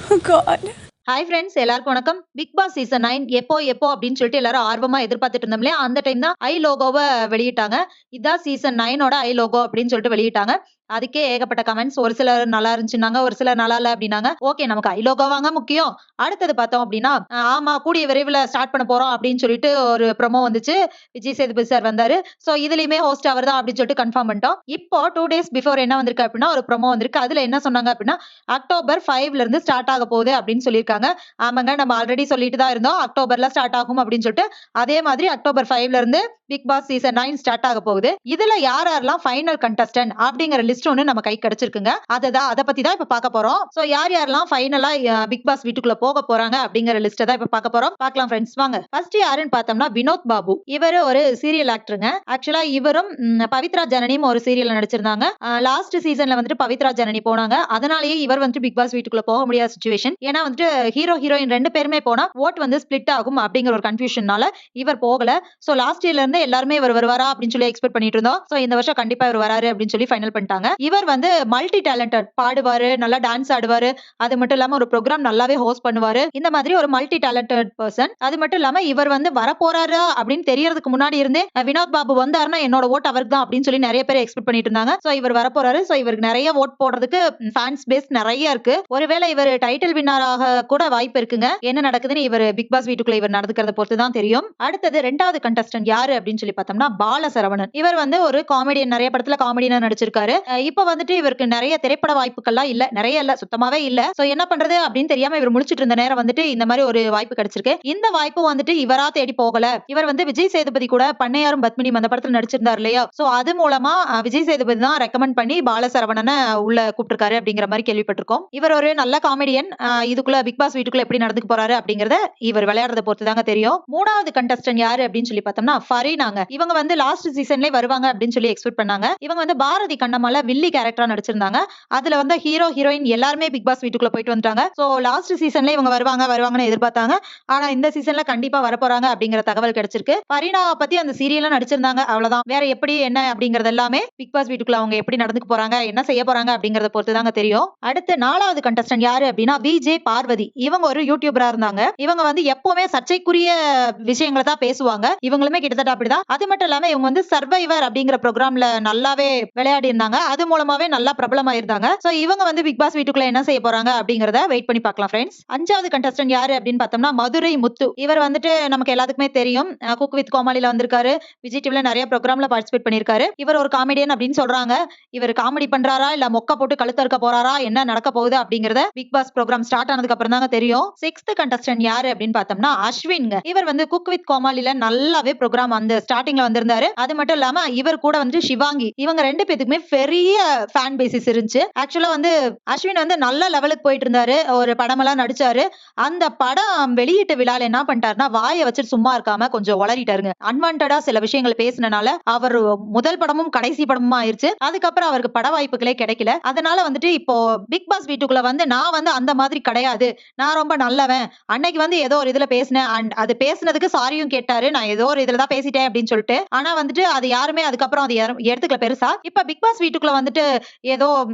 God. Hi friends, எல்லாருக்கும் வணக்கம். Big Boss season 9 எப்போ எப்போ அப்படின்னு சொல்லிட்டு எல்லாரும் ஆர்வமா எதிர்பார்த்துட்டு இருந்தோம் இல்லையா? அந்த டைம் தான் ஐ லோகோவ வெளியிட்டாங்க. இதான் சீசன் 9ஓட ஐ லோகோ அப்படின்னு சொல்லிட்டு வெளியிட்டாங்க. அதுக்கே ஏகப்பட்ட கமெண்ட்ஸ். ஒரு சிலர் நல்லா இருந்துச்சுன்னாங்க, ஒரு சிலர் நல்லா இல்ல அப்படின்னாங்க. ஓகே, நமக்கு ஐ லோகோவாங்க முக்கியம். அடுத்தது பார்த்தோம் அப்படின்னா, ஆமா கூடிய விரைவில ஸ்டார்ட் பண்ண போறோம் அப்படின்னு சொல்லிட்டு ஒரு ப்ரோமோ வந்துச்சு. விஜய் சேதுபதி சார் வந்தாரு. சோ இதுலயுமே ஹோஸ்ட் அவர் தான் அப்படின்னு சொல்லிட்டு கன்ஃபார்ம் பண்ணிட்டோம். இப்போ 2 டேஸ் பிஃபோர் என்ன வந்திருக்கு அப்படின்னா, ஒரு ப்ரோமோ வந்திருக்கு. அதுல என்ன சொன்னாங்க அப்படின்னா, அக்டோபர் 5ல இருந்து ஸ்டார்ட் ஆக போகுது அப்படின்னு சொல்லியிருக்காங்க. ஆமாங்க, நம்ம ஆல்ரெடி சொல்லிட்டு தான் இருந்தோம். அக்டோபர்ல ஸ்டார்ட் ஆகும் அப்படின்னு சொல்லிட்டு. அதே மாதிரி அக்டோபர் 5ல இருந்து பிக் பாஸ் சீசன் 9 ஸ்டார்ட் ஆக போகுது. இதுல யாரெல்லாம் ஃபைனல் கண்டஸ்டன்ட் அப்படிங்கிற லிஸ்ட் ஒண்ணு நம்ம கை கிடைச்சிருக்குங்க. அத பத்தி தான் இப்ப பார்க்க போறோம். சோ யாரெல்லாம் ஃபைனலா பிக் பாஸ் வீட்டுக்குள்ள போக போறாங்க அப்படிங்கிற லிஸ்ட தான் இப்ப பார்க்க போறோம். பார்க்கலாம் ஃப்ரெண்ட்ஸ், வாங்க. ஃபர்ஸ்ட் யாருன்னு பார்த்தோம்னா வினோத் பாபு. இவரு ஒரு சீரியல் ஆக்டருங்க. ஆக்சுவலா இவரும் பவித்ரா ஜனனியும் ஒரு சீரியல்ல நடிச்சிருந்தாங்க. லாஸ்ட் சீசன்ல வந்துட்டு பவித்ரா ஜனனி போனாங்க. அதனாலேயே இவர் வந்து பிக் பாஸ் வீட்டுக்குள்ள போக முடியாத சிச்சுவேஷன். ஏன்னா வந்துட்டு ஹீரோ ஹீரோயின் 2 பேருமே போனா ஓட் வந்து ஸ்ப்ளிட் ஆகும் அப்படிங்கிற ஒரு கன்ஃபியூஷனால இவர் போகல. சோ லாஸ்ட் இயர்ல இருந்து எல்லாருமே இவர் வருவாரா அப்படின்னு சொல்லி எக்ஸ்பெக்ட் பண்ணிட்டு இருந்தோம். சோ இந்த வருஷம் கண்டிப்பா இவர் வராரு அப்படின்னு சொல்லி ஃபைனல் பண்ணிட்டாங்க. இவர் வந்து மல்டி டேலண்டட், பாடுவாரு, நல்லா டான்ஸ் ஆடுவாரு. அது மட்டும் இல்லாம ஒரு ப்ரோக்ராம் நல்லாவே ஹோஸ்ட் பண்ணுவாரு. இந்த மாதிரி ஒரு மல்டி டேலண்டட் பர்சன். அது மட்டும் இல்லாம இவர் வந்து வரப்போறாரா அப்படின்னு தெரியறதுக்கு முன்னாடி இருந்தே வினோத் பாபு வந்தாருன்னா என்னோட ஓட் அவருக்கு தான் அப்படின்னு சொல்லி நிறைய பேர் எக்ஸ்பெக்ட் பண்ணிட்டு இருந்தாங்க. சோ இவர் வரப்போறாரு. சோ இவருக்கு நிறைய ஓட் போடுறதுக்கு ஃபேன்ஸ் பேஸ் நிறைய இருக்கு. ஒருவேளை இவர் டைட்டில் வின்னராக கூட வாய்ப்பு இருக்குங்க. என்ன நடக்குதுன்னு இவர் பிக் பாஸ் வீட்டுக்குள்ள இவர் நடந்துக்கிறத பொறுத்து தான் தெரியும். அடுத்தது 2வது கண்டஸ்டன்ட் யாரு அப்படின்னு சொல்லி பார்த்தோம்னா பாலசரவணன். இவர் வந்து ஒரு காமெடியன், நிறைய படத்துல காமெடியனா நடிச்சிருக்காரு. இப்ப வந்துட்டு இவருக்கு நிறைய திரைப்பட வாய்ப்புகள்லாம் இல்ல, நிறைய இல்ல, சுத்தமாவே இல்ல. சோ என்ன பண்றது அப்படின்னு தெரியாம இவர் முழிச்சிட்டு இருந்த நேரம் வந்துட்டு இந்த மாதிரி ஒரு வாய்ப்பு கிடைச்சிருக்கு. இந்த வாய்ப்பு வந்துட்டு இவரா தேடி போகல. இவர் வந்து விஜய் சேதுபதி கூட பண்ணையாரும் பத்மினியும் அந்த படத்துல நடிச்சிருந்தார் இல்லையா? சோ அது மூலமா விஜய் சேதுபதி தான் ரெக்கமெண்ட் பண்ணி பாலசரவணனை உள்ள கூப்பிட்டிருக்காரு அப்படிங்கிற மாதிரி கேள்விப்பட்டிருக்கோம். இவர் ஒரு நல்ல காமெடியன். இதுக்குள்ள பிக் பாஸ் வீட்டுக்குள்ள எப்படி நடந்துக்க போறாரு அப்படிங்கறத இவர் விளையாடுறத பொறுத்து தாங்க தெரியும். 3வது கண்டஸ்டன்ட் யாரு அப்படின்னு சொல்லி பார்த்தோம்னா ஃபரீனாங்க. இவங்க வந்து லாஸ்ட் சீசன்லயே வருவாங்க அப்படின்னு சொல்லி எக்ஸ்பெக்ட் பண்ணாங்க. இவங்க வந்து பாரதி கண்ணம்மால வில்லி கேரக்டரா நடிச்சிருந்தாங்க. அதுல வந்து ஹீரோ ஹீரோயின் எல்லாருமே பிக் பாஸ் வீட்டுக்குள்ள போயிட்டு வந்துட்டாங்க. சோ லாஸ்ட் சீசன்ல இவங்க வருவாங்கன்னு எதிர்பார்த்தாங்க. ஆனா இந்த சீசன்ல கண்டிப்பா வரப்போறாங்க அப்படிங்கிற தகவல் கிடைச்சிருக்கு. ஃபரீனா பத்தி அந்த சீரியல்ல நடிச்சிருந்தாங்க, அவ்வளவுதான். வேற எப்படி என்ன அப்படிங்கறது எல்லாமே பிக் பாஸ் வீட்டுக்குள்ள அவங்க எப்படி நடந்துக்க போறாங்க, என்ன செய்ய போறாங்க அப்படிங்கறத பொறுத்து தாங்க தெரியும். அடுத்து 4வது கண்டஸ்டன்ட் யாரு அப்படின்னா விஜே பார்வதி. இவங்க ஒரு யூடியூபரா இருந்தாங்க. இவங்க வந்து எப்பவுமே சர்ச்சைக்குரிய விஷயங்களை தான் பேசுவாங்க. இவங்களுமே கிட்டத்தட்ட அப்படிதான். அது மட்டும் இல்லாம இவங்க வந்து சர்வைவர் அப்படிங்கிற ப்ரோக்ராம்ல நல்லாவே விளையாடி இருந்தாங்க. அது மூலமாவே நல்லா பிரபலமாயிருந்தாங்க. சோ இவங்க வந்து பிக் பாஸ் வீட்டுக்குள்ள என்ன செய்ய போறாங்க அப்படிங்கறத வெயிட் பண்ணி பார்க்கலாம் ஃப்ரெண்ட்ஸ். 5வது கண்டஸ்டன்ட் யாரு அப்படின்னு பார்த்தோம்னா மதுரை முத்து. இவர் வந்துட்டு நமக்கு எல்லாத்துக்குமே தெரியும். குக் வித் கோமாளில வந்திருக்காரு. விஜய் டிவில நிறைய ப்ரோக்ராம்ல பார்ட்டிசிபேட் பண்ணிருக்காரு. இவர் ஒரு காமெடியன் அப்படின்னு சொல்றாங்க. இவர் காமெடி பண்றாரா இல்ல மொக்க போட்டு கழுத்து அறுக்க போறாரா, என்ன நடக்க போகுது அப்படிங்கறத பிக் பாஸ் ப்ரோக்ராம் ஸ்டார்ட் ஆனதுக்கு அப்புறம் தாங்க தெரியும். 6th கண்டஸ்டன்ட் யாரு அப்படின்னு பார்த்தோம்னா அஸ்வின்ங்க. இவர் வந்து குக் வித் கோமாளில நல்லாவே ப்ரோக்ராம் அந்த ஸ்டார்டிங்ல வந்திருந்தாரு. அது மட்டும் இல்லாம இவர் கூட வந்து சிவாங்கி, இவங்க 2 பேத்துக்குமே பெரிய ஃபேன் பேசிஸ் இருந்துச்சு. ஆக்சுவலா வந்து அஸ்வின் வந்து நல்ல லெவலுக்கு போயிட்டு இருந்தாரு. ஒரு படமெல்லாம் நடிச்சாரு. அந்த படம் வெளியீட்டு விழால என்ன பண்ணிட்டாருன்னா வாயை வச்சுட்டு சும்மா இருக்காம கொஞ்சம் உளறிட்டாருங்க. அன்வான்டடா சில விஷயங்கள் பேசினனால அவர் முதல் படமும் கடைசி படமும் ஆயிருச்சு. அதுக்கப்புறம் அவருக்கு பட வாய்ப்புகளே கிடைக்கல. அதனால வந்துட்டு இப்போ பிக் பாஸ் வீட்டுக்குள்ள வந்து நான் வந்து அந்த மாதிரி கிடையாது, நான் ரொம்ப நல்லவன், அன்னைக்கு வந்து ஏதோ ஒரு இதுல பேசினேன், அது பேசினதுக்கு சாரியும் கேட்டாரு, நான் ஏதோ ஒரு இதுல தான் பேசிட்டேன் அப்படின்னு சொல்லிட்டு. ஆனா வந்துட்டு அது யாருமே அதுக்கப்புறம் அது எடுத்துக்கல பெருசா. இப்ப பிக் பாஸ் வீட்டுக்குள்ள வந்துட்டு ஏதோ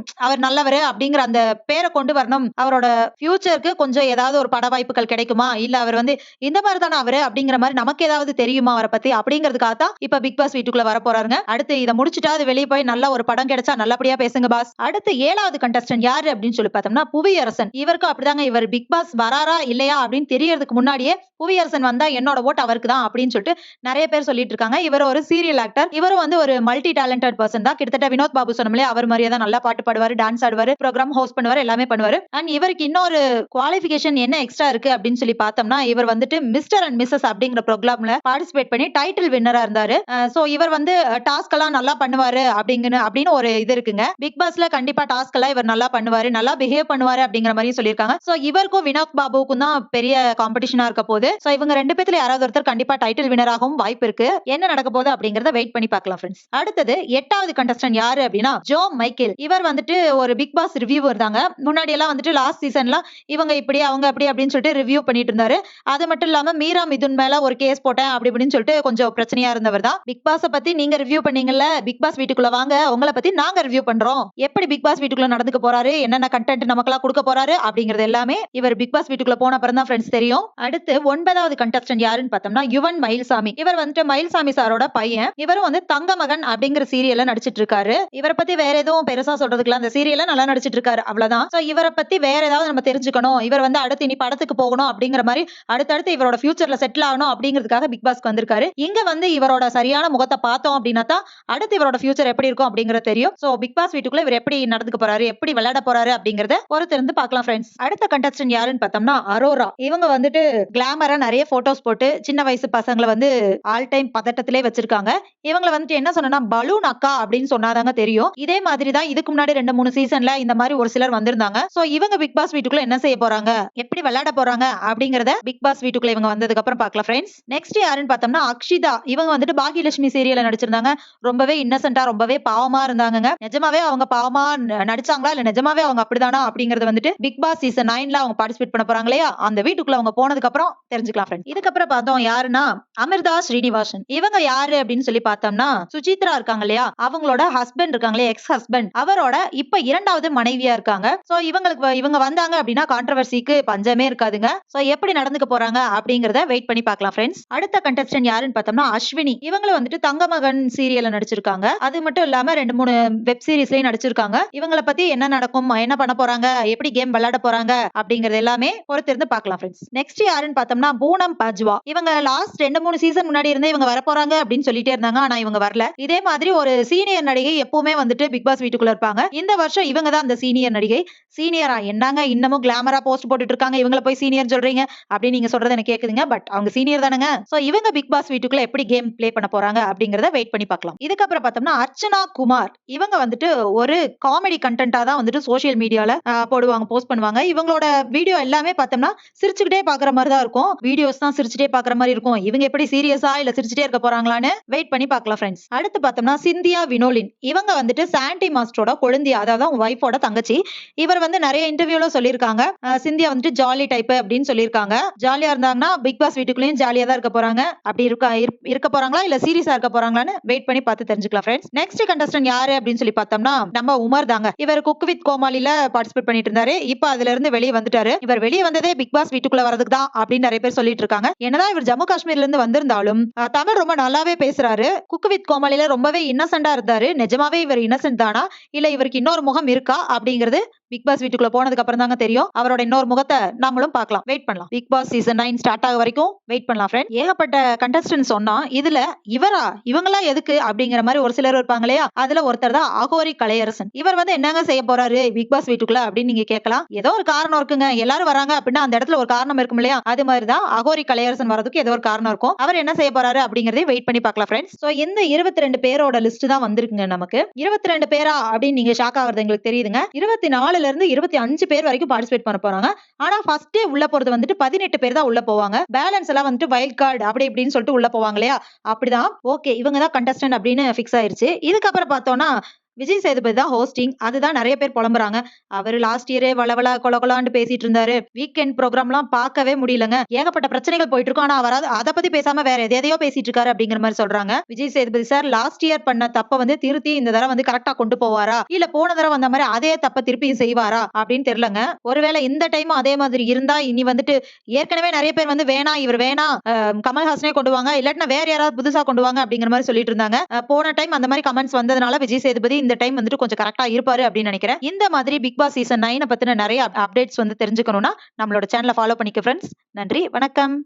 அவர் நல்லவரு அப்படிங்கிற அந்த பேரை கொண்டு வரணும், அவரோட ஃபியூச்சருக்கு கொஞ்சம் ஏதாவது ஒரு பட வாய்ப்புகள் கிடைக்குமா, இல்ல அவர் வந்து இந்த மாதிரி தானே அவரு அப்படிங்கிற மாதிரி நமக்கு ஏதாவது தெரியுமா அவரை பத்தி அப்படிங்கிறதுக்காக தான் இப்ப பிக் பாஸ் வீட்டுக்குள்ள வர போறாருங்க. அடுத்து இதை முடிச்சுட்டா அது வெளியே போய் நல்ல ஒரு படம் கிடைச்சா நல்லபடியா பேசுங்க பாஸ். அடுத்து 7வது கண்டஸ்டன்ட் யாரு அப்படின்னு சொல்லி பார்த்தோம்னா புவியரசன். இவருக்கு அப்படிதாங்க, இவர் பிக் பாஸ் வராரா இல்லையா அப்படின்னு தெரியறதுக்கு முன்னாடியே புவியரசன் வந்தா என்னோட ஓட் அவருக்கு தான் அப்படின்னு சொல்லிட்டு நிறைய பேர் சொல்லிட்டு இருக்காங்க. இவர் ஒரு சீரியல் ஆக்டர். இவரும் வந்து ஒரு மல்டி டேலண்டட் பர்சன் தான். கிட்டத்தட்ட வினோத் பாபு சொன்னோம்லே அவர் மாதிரியே தான் நல்லா பாட்டு பாடுவாரு, டான்ஸ் ஆடுவாரு, ப்ரோக்ராம் ஹோஸ்ட் பண்ணுவாரு, எல்லாமே பண்ணுவாரு. அண்ட் இவருக்கு இன்னொரு குவாலிஃபிகேஷன் என்ன எக்ஸ்ட்ரா இருக்கு அப்படின்னு சொல்லி பார்த்தோம்னா இவர் வந்துட்டு மிஸ்டர் அண்ட் மிஸ்ஸஸ் அப்படிங்கிற ப்ரோக்ராம்ல பார்ட்டிசிபேட் பண்ணி டைட்டில் வின்னரா இருந்தாரு. சோ இவர் வந்து டாஸ்க் எல்லாம் நல்லா பண்ணுவாரு அப்படின்னு ஒரு இது இருக்குங்க. பிக் பாஸ்ல கண்டிப்பா டாஸ்க் எல்லாம் இவர் நல்லா பண்ணுவாரு, நல்லா பிஹேவ் பண்ணுவாரு அப்படிங்கிற மாதிரி சொல்லியிருக்காங்க. சோ இவருக்கும் வினோத் பாபுவுக்கும் தான் பெரிய காம்படிஷனா இருக்க போகுது. சோ இவங்க 2 பேத்துல யாராவது ஒருத்தர் கண்டிப்பா டைட்டில் வினர் ஆகவும் வாய்ப்பு இருக்கு. என்ன நடக்க போகுது அப்படிங்கறத வெயிட் பண்ணி பார்க்கலாம் ஃப்ரெண்ட்ஸ். அடுத்தது 8வது கண்டஸ்டன்ட் யாரு அப்படின்னா ஜோ மைக்கேல். இவர் வந்துட்டு ஒரு பிக் பாஸ் ரிவ்யூவர் தாங்க. முன்னாடி எல்லாம் வந்துட்டு லாஸ்ட் சீசன்லாம் இவங்க இப்படி அவங்க அப்படி அப்படின்னு சொல்லிட்டு ரிவ்யூ பண்ணிட்டு இருந்தாரு. அது மட்டும் இல்லாம மீரா மிதுன் மேல ஒரு கேஸ் போட்டேன் அப்படி இப்படின்னு சொல்லிட்டு கொஞ்சம் பிரச்சனையா இருந்தவர் தான். பிக் பாஸ பத்தி நீங்க ரிவ்யூ பண்ணீங்கல்ல, பிக் பாஸ் வீட்டுக்குள்ள வாங்க, உங்கள பத்தி நாங்க ரிவ்யூ பண்றோம். எப்படி பிக் பாஸ் வீட்டுக்குள்ள நடந்துக்க போறாரு, என்னென்ன கண்டென்ட் நமக்கெல்லாம் கொடுக்க போறாரு அப்படிங்கறது எல்லாமே இவர் பிக் பாஸ் வீட்டுக்குள்ள போன அப்புறம் தான் ஃப்ரெண்ட்ஸ் தெரியும். அடுத்து 9வது கண்டஸ்டன்ட் யாருன்னு பார்த்தோம்னா யுவன் மயில்சாமி. இவர் வந்துட்டு மயில்சாமி சாரோட பையன். இவரும் வந்து தங்க மகன் அப்படிங்கிற சீரியல்ல நடிச்சிட்டு இருக்காரு. இவரை பத்தி வேற எதுவும் பெருசா சொல்றதுக்குலாம் அந்த சீரியல்ல நல்லா நடிச்சிட்டு இருக்காரு அவ்வளவுதான். சோ இவரை பத்தி வேற ஏதாவது நம்ம தெரிஞ்சுக்கணும், இவர் வந்து அடுத்து இனி படத்துக்கு போகணும் அப்படிங்கிற மாதிரி அடுத்தடுத்து இவரோட ஃபியூச்சர்ல செட்டில் ஆகணும் அப்படிங்கிறதுக்காக பிக் பாஸ்க்கு வந்திருக்காரு. இங்க வந்து இவரோட சரியான முகத்தை பார்த்தோம் அப்படின்னா தான் அடுத்து இவரோட ஃபியூச்சர் எப்படி இருக்கும் அப்படிங்கறது தெரியும். சோ பிக் பாஸ் வீட்டுக்குள்ள இவர் எப்படி நடந்துக்க போறாரு, எப்படி விளையாட போறாரு அப்படிங்கறத பொறுத்திருந்து பார்க்கலாம் ஃப்ரெண்ட்ஸ். அடுத்த கண்டஸ்டன்ட் யாருன்னு பார்த்தோம்னா அரோரா. இவங்க வந்துட்டு கிளாமரா நிறைய போட்டோஸ் போட்டு சின்ன வயசு பசங்களை வந்து ஆல் டைம் பதட்டத்திலே வச்சிருக்காங்க. இவங்களை வந்துட்டு என்ன சொன்னா பலூன் அக்கா அப்படின்னு சொன்னாதாங்க தெரியும். இதே மாதிரி தான் இதுக்கு முன்னாடி 2-3 சீசன்ல இந்த மாதிரி ஒரு சிலர் வந்திருந்தாங்க. சோ இவங்க பிக் பாஸ் வீட்டுக்குள்ள என்ன செய்ய போறாங்க, எப்படி விளையாட போறாங்க அப்படிங்கறத பிக் பாஸ் வீட்டுக்குள்ள இவங்க வந்ததுக்கு அப்புறம் பார்க்கலாம் ஃப்ரெண்ட்ஸ். நெக்ஸ்ட் யாருன்னு பார்த்தோம்னா அக்ஷிதா. இவங்க வந்துட்டு பாகியலட்சுமி சீரியல்ல நடிச்சிருந்தாங்க. ரொம்பவே இன்னசென்ட்டா ரொம்பவே பாவமா இருந்தாங்க. நிஜமாவே அவங்க பாவமா நடிச்சாங்களா இல்ல நிஜமாவே அவங்க அப்படிதானா அப்படிங்கறது வந்துட்டு பிக் பாஸ் சீசன் 9ல அவங்க பார்ட்டிசிபேட் பண்ண போறாங்க இல்லையா, அந்த வீட்டுக்குள்ள அவங்க போனதுக்கு அப்புறம் தெரிஞ்சுக்கலாம் ஃப்ரெண்ட்ஸ். இதுக்கப்புறம் பார்த்தோம் யாருன்னா அமிர்தா ஸ்ரீனிவாசன். இவங்க யாரு அப்படின்னு சொல்லி பார்த்தோம்னா சுசித்ரா இருக்காங்க இல்லையா, அவங்களோட ஹஸ்பண்ட் இருக்காங்களே, எக்ஸ் ஹஸ்பண்ட், அவரோட இப்ப 2வது மனைவியா இருக்காங்க. சோ இவங்க வந்தாங்க அப்படின்னா கான்ட்ரோவர்சிக்கு பஞ்சமே இருக்காதுங்க. சோ எப்படி நடந்துக்க போறாங்க அப்படிங்கறத வெயிட் பண்ணி பார்க்கலாம் ஃப்ரெண்ட்ஸ். அடுத்த கண்டஸ்டன்ட் யாருன்னு பார்த்தோம்னா அஸ்வினி. இவங்க வந்துட்டு தங்கமகன் சீரியல்ல நடிச்சிருக்காங்க. அது மட்டும் இல்லாம 2-3 வெப் சீரிஸ்லயும் நடிச்சிருக்காங்க. இவங்கள பத்தி என்ன நடக்கும், என்ன பண்ண போறாங்க, எப்படி கேம் விளையாட போறாங்க அப்படிங்கறது எல்லாமே பொறுத்திருந்து பார்க்கலாம் ஃப்ரெண்ட்ஸ். நெக்ஸ்ட் யாருன்னு பார்த்தோம்னா பூனம் பஜ்வா. இவங்க லாஸ்ட் 2-3 சீசன் முன்னாடி இருந்தே இவங்க வர போறாங்க அப்படின்னு சொல்லிட்டே இருந்தாங்க. ஆனா இவங்க வரல. இதே மாதிரி ஒரு சீனியர் நடிகை எப்பவுமே வந்துட்டு பிக் பாஸ் வீட்டுக்குள்ள இருப்பாங்க. இந்த வருஷம் இவங்க தான் அந்த சீனியர் நடிகை. சீனியரா என்னங்க இன்னமும் கிளாமரா போஸ்ட் போட்டுட்டு இருக்காங்க, இவங்கள போய் சீனியர் சொல்றீங்க அப்படின்னு நீங்க சொல்றது எனக்கு கேக்குதுங்க. பட் அவங்க சீனியர் தானங்க. சோ இவங்க பிக் பாஸ் வீட்டுக்குள்ள எப்படி கேம் ப்ளே பண்ண போறாங்க அப்படிங்கறத வெயிட் பண்ணி பார்க்கலாம். இதுக்கப்புறம் பார்த்தோம்னா அர்ச்சனா குமார். இவங்க வந்துட்டு ஒரு காமெடி கண்டென்ட்டா தான் வந்துட்டு சோசியல் மீடியால போடுவாங்க, போஸ்ட் பண்ணுவாங்க. இவங்களோட வீடியோ எல்லாமே பார்த்தோம்னா சிரிச்சுக்கிட்டே பாக்குற மாதிரி தான் இருக்கும். வீடியோஸ் தான் சிரிச்சுட்டே பாக்குற மாதிரி இருக்கும். இவங்க எப்படி சீரியஸா இல்ல சிரிச்சுட்டே இருக்க போறாங்களான்னு வெயிட் பண்ணி பார்க்கலாம் ஃப்ரெண்ட்ஸ். அடுத்து பார்த்தோம்னா சிந்தியா வினோலின். இவங்க வந்துட்டு சாண்டி மாஸ்டரோட கொழுந்தியா, அதாவது அவங்க வைஃபோட தங்கச்சி. இவர் வந்து நிறைய இன்டர்வியூல சொல்லியிருக்காங்க சிந்தியா வந்துட்டு ஜாலி டைப் அப்படின்னு சொல்லியிருக்காங்க. ஜாலியா இருந்தாங்கன்னா பிக் பாஸ் வீட்டுக்குள்ளேயும் ஜாலியா தான் இருக்க போறாங்க. அப்படி இருக்க போறாங்களா இல்ல சீரியஸா இருக்க போறாங்களான்னு வெயிட் பண்ணி பார்த்து தெரிஞ்சுக்கலாம் ஃப்ரெண்ட்ஸ். நெக்ஸ்ட் கண்டஸ்டன்ட் யாரு அப்படின்னு சொல்லி பார்த்தோம்னா நம்ம உமர் தாங்க. இவர் குக் வித் கோமாளில பார்ட்டிசிபேட் பண்ணிட்டு இருந்தாரு. இப்ப அதுல இருந்து வெளியே வந்துட்டாரு. இவர் வெளியே வந்ததே பிக் பாஸ் வீட்டுக்குள்ள வரதுக்கு தான் அப்படின்னு நிறைய பேர் சொல்லிட்டு இருக்காங்க. என்னதான் இவர் ஜம்மு காஷ்மீர்ல இருந்து வந்திருந்தாலும் தமிழ் ரொம்ப நல்லாவே பேசுறாரு. குக் வித் கோமாளில ரொம்பவே இன்னசென்ட்டா இருந்தாரு. நிஜமாவே இவர் இன்னசென்ட் தானா இல்ல இவருக்கு இன்னொரு முகம் இருக்கா அப்படிங்கிறது பிக் பாஸ் வீட்டுக்குள்ள போனதுக்கு அப்புறம் தாங்க தெரியும். அவரோட இன்னொரு முகத்தை நாமளும் பார்க்கலாம், வெயிட் பண்ணலாம். பிக் பாஸ் சீசன் 9 ஸ்டார்ட் ஆக வரைக்கும் வெயிட் பண்ணலாம் ஃப்ரெண்ட். ஏகப்பட்ட கண்டஸ்டன்ட் சொன்னா இதுல இவங்களா எதுக்கு அப்படிங்கிற மாதிரி ஒரு சிலர் இருப்பாங்க இல்லையா, அதுல ஒருத்தர் தான் அகோரி கலையரசன். இவர் வந்து என்னங்க செய்ய போறாரு பிக் பாஸ் வீட்டுக்குள்ள அப்படின்னு நீங்க கேட்கலாம். ஏதோ ஒரு காரணம் இருக்குங்க, எல்லாரும் வராங்க அப்படின்னா அந்த இடத்துல ஒரு காரணம் இருக்கும் இல்லையா, அது மாதிரிதான் அகோரி கலையரசன் வரதுக்கு ஏதோ ஒரு காரணம் இருக்கும். அவர் என்ன செய்ய போறாரு அப்படிங்கறதை வெயிட் பண்ணி பார்க்கலாம் ஃப்ரெண்ட்ஸ். சோ இந்த 22 பேரோட லிஸ்ட் தான் வந்திருக்குங்க நமக்கு. 22 பேரா அப்படின்னு நீங்க ஷாக் ஆகுறது எங்களுக்கு தெரியுதுங்க. 24ல இருந்து 25 பேர் வரைக்கும் பார்ட்டிசிபேட் பண்ண போறாங்க. ஆனா ஃபர்ஸ்டே உள்ள போறது வந்துட்டு 18 பேர் தான் உள்ள போவாங்க. பேலன்ஸ் எல்லாம் வந்துட்டு வைல்ட் கார்டு அப்படி இப்படின்னு சொல்லிட்டு உள்ள போவாங்க இல்லையா, அப்படிதான். ஓகே, இவங்க தான் கண்டஸ்டன்ட் அப்படின்னு பிக்ஸ் ஆயிருச்சு. இதுக்கப்புறம் பார்த்தோம்னா விஜய் சேதுபதி தான் ஹோஸ்டிங். அதுதான் நிறைய பேர் புலம்புறாங்க. அவரு லாஸ்ட் இயரே வளவளா கொலகொலான்னு பேசிட்டு இருந்தாரு. வீக்கெண்ட் ப்ரோக்ராம்லாம் பார்க்கவே முடியலங்க. ஏகப்பட்ட பிரச்சனைகள் போயிட்டு இருக்கும். ஆனா அவர் அதை பத்தி பேசாம வேற எதையோ பேசிட்டு இருக்காரு அப்படிங்கிற மாதிரி சொல்றாங்க. Vijay Sethupathi sir last year பண்ண தப்ப வந்து திருத்தி இந்த தடவை வந்து கரெக்டா கொண்டு போவாரா இல்ல போன தடவை வந்த மாதிரி அதே தப்ப திருப்பி செய்வாரா அப்படின்னு தெரியலங்க. ஒருவேளை இந்த டைம் அதே மாதிரி இருந்தா இனி வந்துட்டு ஏற்கனவே நிறைய பேர் வந்து வேணாம் இவர் வேணாம் கமல்ஹாசனே கொண்டு வாங்க இல்லாட்டினா வேற யாராவது புதுசா கொண்டு வாங்க அப்படிங்கிற மாதிரி சொல்லிட்டு இருந்தாங்க. போன டைம் அந்த மாதிரி கமெண்ட்ஸ் வந்ததுனால விஜய் சேதுபதி இந்த டைம் வந்துட்டு கொஞ்சம் கரெக்டா இருப்பாரு அப்படின்னு நினைக்கிறேன். இந்த மாதிரி பிக் பாஸ் சீசன் 9 பத்தின நிறைய அப்டேட்ஸ் வந்து தெரிஞ்சுக்கணும்னா நம்மளோட சேனலை ஃபாலோ பண்ணிக்க ஃப்ரெண்ட்ஸ். நன்றி, வணக்கம்.